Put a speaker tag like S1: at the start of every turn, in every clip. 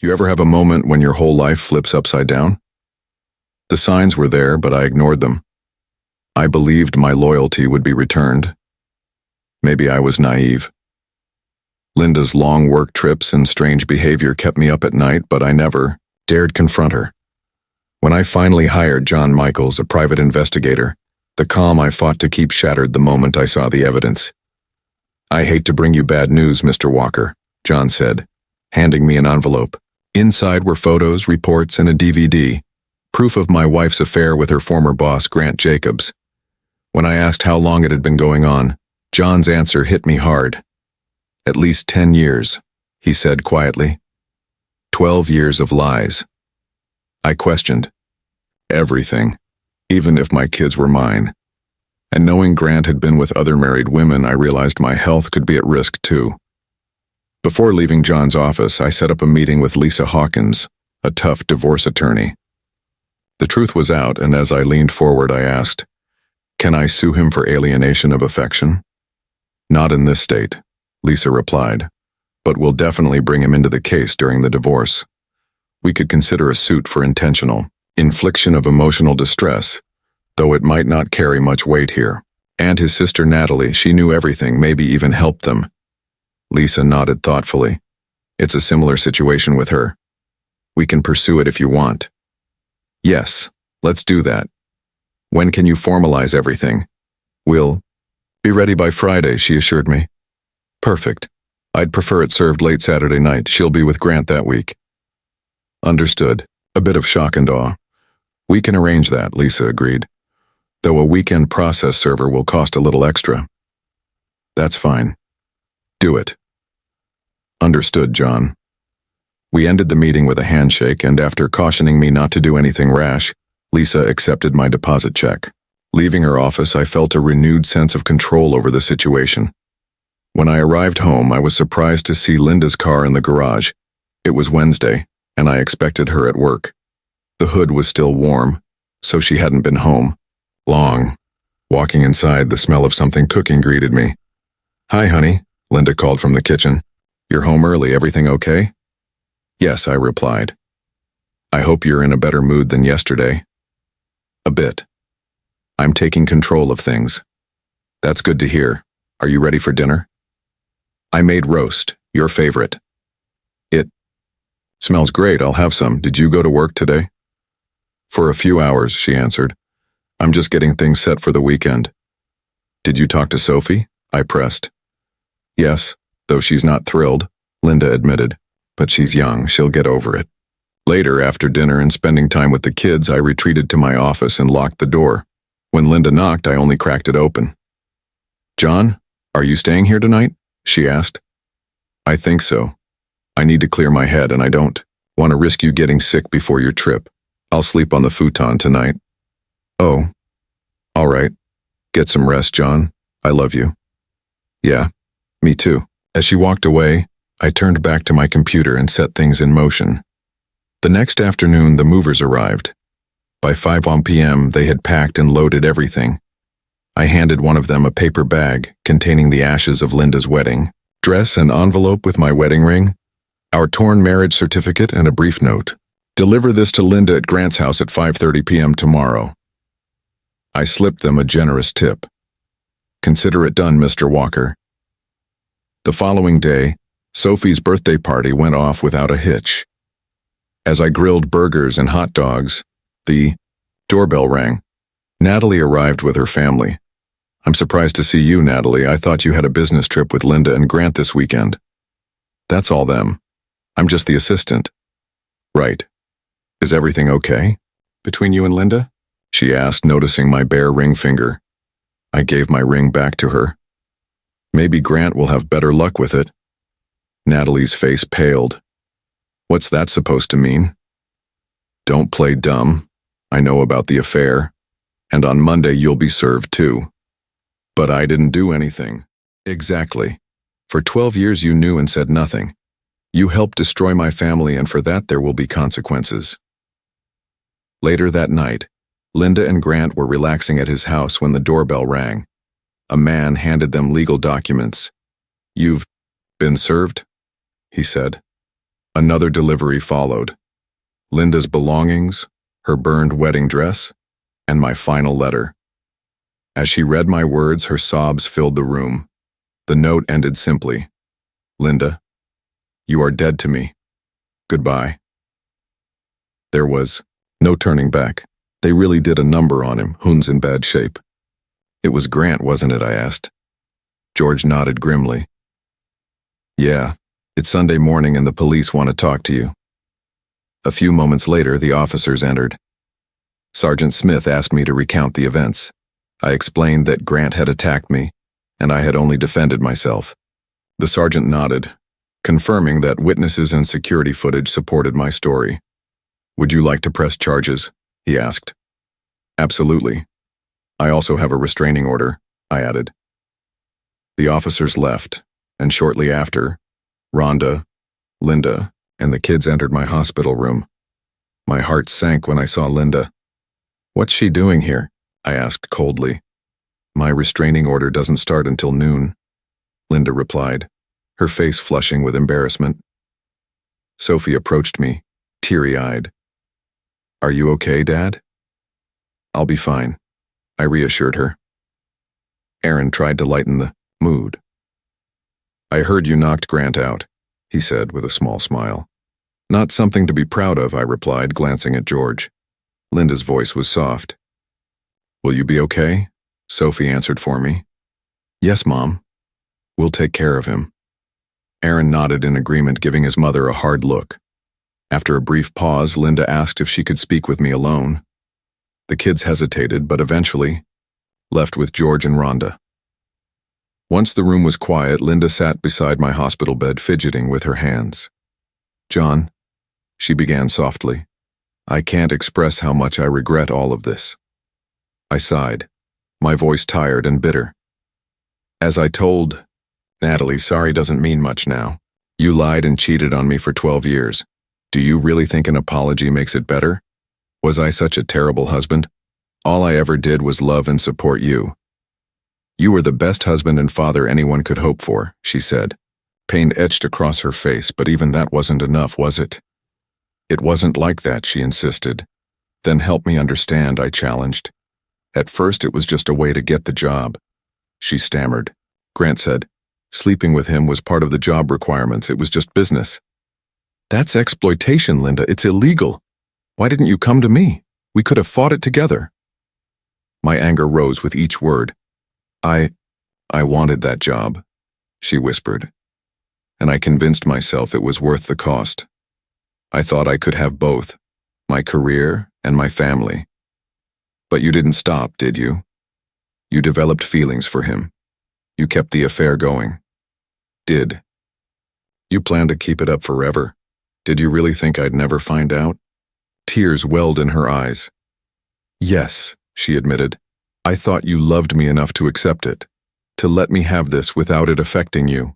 S1: You ever have a moment when your whole life flips upside down? The signs were there, but I ignored them. I believed my loyalty would be returned. Maybe I was naive. Linda's long work trips and strange behavior kept me up at night, but I never dared confront her. When I finally hired John Michaels, a private investigator, the calm I fought to keep shattered the moment I saw the evidence. "I hate to bring you bad news, Mr. Walker," John said, handing me an envelope. Inside were photos, reports, and a DVD, proof of my wife's affair with her former boss, Grant Jacobs. When I asked how long it had been going on, John's answer hit me hard. "At least 10 years, he said quietly. 12 years of lies. I questioned everything, even if my kids were mine. And knowing Grant had been with other married women, I realized my health could be at risk too. Before leaving John's office, I set up a meeting with Lisa Hawkins, a tough divorce attorney. The truth was out, and as I leaned forward, I asked, "Can I sue him for alienation of affection?" "Not in this state," Lisa replied, "but we'll definitely bring him into the case during the divorce. We could consider a suit for intentional infliction of emotional distress, though it might not carry much weight here. And his sister Natalie, she knew everything, maybe even helped them." Lisa nodded thoughtfully. "It's a similar situation with her. We can pursue it if you want." "Yes, let's do that. When can you formalize everything?" "We'll be ready by Friday," she assured me. "Perfect. I'd prefer it served late Saturday night. She'll be with Grant that week." "Understood." A bit of shock and awe. "We can arrange that," Lisa agreed, "though a weekend process server will cost a little extra." "That's fine. Do it." "Understood, John." We ended the meeting with a handshake, and after cautioning me not to do anything rash, Lisa accepted my deposit check. Leaving her office, I felt a renewed sense of control over the situation. When I arrived home, I was surprised to see Linda's car in the garage. It was Wednesday, and I expected her at work. The hood was still warm, so she hadn't been home long. Walking inside, the smell of something cooking greeted me. "Hi, honey," Linda called from the kitchen. "You're home early, everything okay?" "Yes," I replied. "I hope you're in a better mood than yesterday." "A bit. I'm taking control of things." "That's good to hear. Are you ready for dinner?" "I made roast, your favorite." "It smells great, I'll have some. Did you go to work today?" "For a few hours," she answered. "I'm just getting things set for the weekend." "Did you talk to Sophie?" I pressed. "Yes, though she's not thrilled," Linda admitted. "But she's young, she'll get over it." Later, after dinner and spending time with the kids, I retreated to my office and locked the door. When Linda knocked, I only cracked it open. "John, are you staying here tonight?" she asked. "I think so. I need to clear my head, and I don't want to risk you getting sick before your trip. I'll sleep on the futon tonight." "Oh, all right. Get some rest, John. I love you." "Yeah, me too." As she walked away, I turned back to my computer and set things in motion. The next afternoon, the movers arrived. By 5 p.m., they had packed and loaded everything. I handed one of them a paper bag containing the ashes of Linda's wedding, dress, an envelope with my wedding ring, our torn marriage certificate, and a brief note. "Deliver this to Linda at Grant's house at 5:30 p.m. tomorrow." I slipped them a generous tip. "Consider it done, Mr. Walker." The following day, Sophie's birthday party went off without a hitch. As I grilled burgers and hot dogs, the doorbell rang. Natalie arrived with her family. "I'm surprised to see you, Natalie. I thought you had a business trip with Linda and Grant this weekend." "That's all them. I'm just the assistant." "Right. Is everything okay between you and Linda?" she asked, noticing my bare ring finger. I gave my ring back to her. "Maybe Grant will have better luck with it." Natalie's face paled. "What's that supposed to mean?" "Don't play dumb. I know about the affair, and on Monday you'll be served too." "But I didn't do anything." "Exactly. For 12 years you knew and said nothing. You helped destroy my family, and for that there will be consequences." Later that night, Linda and Grant were relaxing at his house when the doorbell rang. A man handed them legal documents. "You've been served," he said. Another delivery followed. Linda's belongings, her burned wedding dress, and my final letter. As she read my words, her sobs filled the room. The note ended simply. Linda, you are dead to me. Goodbye. There was no turning back. They really did a number on him. Hoon's in bad shape. It was Grant, wasn't it? I asked. George nodded grimly. Yeah, it's Sunday morning and the police want to talk to you. A few moments later, the officers entered. Sergeant Smith asked me to recount the events. I explained that Grant had attacked me, and I had only defended myself. The sergeant nodded, confirming that witnesses and security footage supported my story. Would you like to press charges? He asked. Absolutely. I also have a restraining order, I added. The officers left, and shortly after, Rhonda, Linda, and the kids entered my hospital room. My heart sank when I saw Linda. What's she doing here? I asked coldly. My restraining order doesn't start until noon, Linda replied, her face flushing with embarrassment. Sophie approached me, teary-eyed. Are you okay, Dad? I'll be fine, I reassured her. Aaron tried to lighten the mood. I heard you knocked Grant out, he said with a small smile. Not something to be proud of, I replied, glancing at George. Linda's voice was soft. Will you be okay? Sophie answered for me. Yes, Mom. We'll take care of him. Aaron nodded in agreement, giving his mother a hard look. After a brief pause, Linda asked if she could speak with me alone. The kids hesitated, but eventually left with George and Rhonda. Once the room was quiet, Linda sat beside my hospital bed, fidgeting with her hands. John, she began softly, I can't express how much I regret all of this. I sighed, my voice tired and bitter. As I told Natalie, sorry doesn't mean much now. You lied and cheated on me for 12 years. Do you really think an apology makes it better? Was I such a terrible husband? All I ever did was love and support you. You were the best husband and father anyone could hope for, she said. Pain etched across her face, but even that wasn't enough, was it? It wasn't like that, she insisted. Then help me understand, I challenged. At first it was just a way to get the job. She stammered. Grant said, sleeping with him was part of the job requirements, it was just business. That's exploitation, Linda, it's illegal. Why didn't you come to me? We could have fought it together. My anger rose with each word. I wanted that job, she whispered, and I convinced myself it was worth the cost. I thought I could have both, my career and my family. But you didn't stop, did you? You developed feelings for him. You kept the affair going. Did. You planned to keep it up forever. Did you really think I'd never find out? Tears welled in her eyes. Yes, she admitted. I thought you loved me enough to accept it, to let me have this without it affecting you.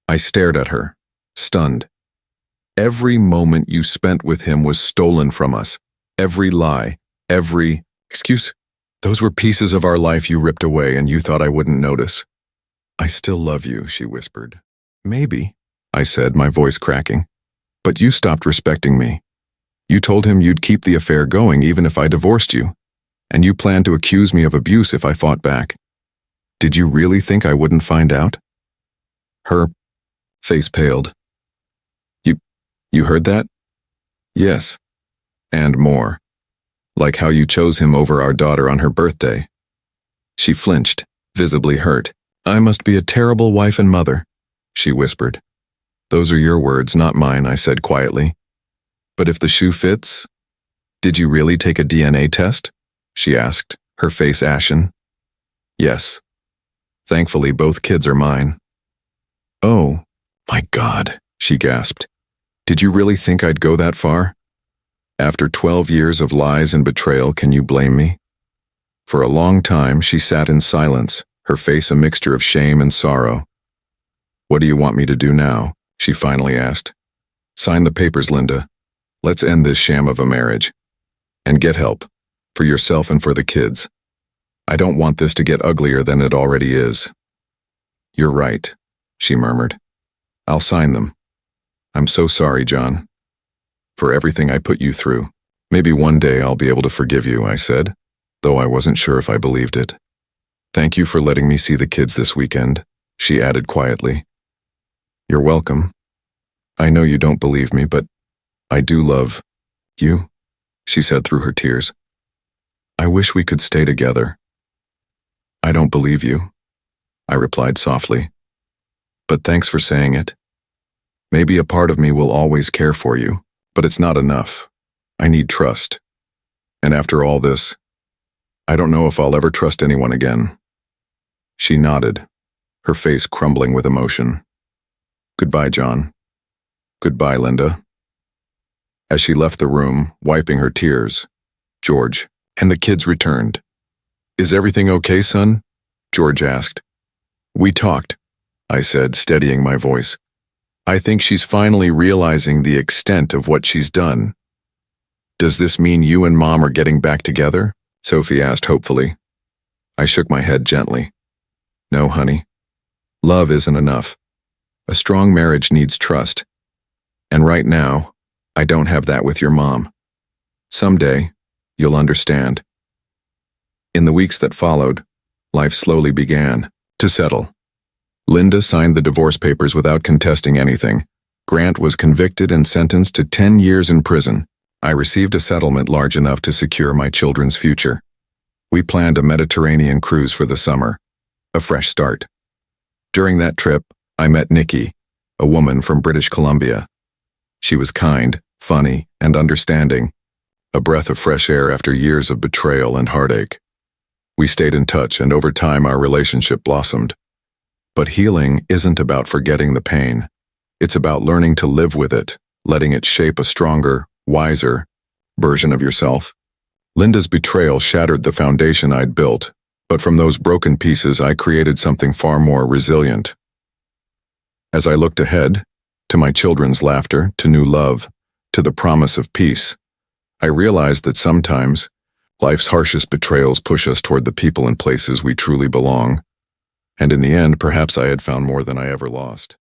S1: I stared at her, stunned. Every moment you spent with him was stolen from us. Every lie, every excuse. Those were pieces of our life you ripped away and you thought I wouldn't notice. I still love you, she whispered. Maybe, I said, my voice cracking. But you stopped respecting me. You told him you'd keep the affair going even if I divorced you. And you planned to accuse me of abuse if I fought back. Did you really think I wouldn't find out? Her face paled. You heard that? Yes. And more. Like how you chose him over our daughter on her birthday. She flinched, visibly hurt. I must be a terrible wife and mother, she whispered. Those are your words, not mine, I said quietly. But if the shoe fits, did you really take a DNA test? She asked, her face ashen. Yes. Thankfully, both kids are mine. Oh, my God, she gasped. Did you really think I'd go that far? After 12 years of lies and betrayal, can you blame me? For a long time, she sat in silence, her face a mixture of shame and sorrow. What do you want me to do now? She finally asked. Sign the papers, Linda. Let's end this sham of a marriage. And get help. For yourself and for the kids. I don't want this to get uglier than it already is. You're right, she murmured. I'll sign them. I'm so sorry, John, for everything I put you through. Maybe one day I'll be able to forgive you, I said, though I wasn't sure if I believed it. Thank you for letting me see the kids this weekend, she added quietly. You're welcome. I know you don't believe me, but I do love you, she said through her tears. I wish we could stay together. I don't believe you, I replied softly. But thanks for saying it. Maybe a part of me will always care for you, but it's not enough. I need trust. And after all this, I don't know if I'll ever trust anyone again. She nodded, her face crumbling with emotion. Goodbye, John. Goodbye, Linda. As she left the room, wiping her tears, George and the kids returned. Is everything okay, son? George asked. We talked, I said, steadying my voice. I think she's finally realizing the extent of what she's done. Does this mean you and Mom are getting back together? Sophie asked hopefully. I shook my head gently. No, honey. Love isn't enough. A strong marriage needs trust. And right now, I don't have that with your mom. Someday, you'll understand. In the weeks that followed, life slowly began to settle. Linda signed the divorce papers without contesting anything. Grant was convicted and sentenced to 10 years in prison. I received a settlement large enough to secure my children's future. We planned a Mediterranean cruise for the summer, a fresh start. During that trip, I met Nikki, a woman from British Columbia. She was kind, funny, and understanding, a breath of fresh air after years of betrayal and heartache. We stayed in touch, and over time our relationship blossomed. But healing isn't about forgetting the pain. It's about learning to live with it, letting it shape a stronger, wiser version of yourself. Linda's betrayal shattered the foundation I'd built, but from those broken pieces I created something far more resilient. As I looked ahead, to my children's laughter, to new love, to the promise of peace, I realized that sometimes life's harshest betrayals push us toward the people and places we truly belong. And in the end, perhaps I had found more than I ever lost.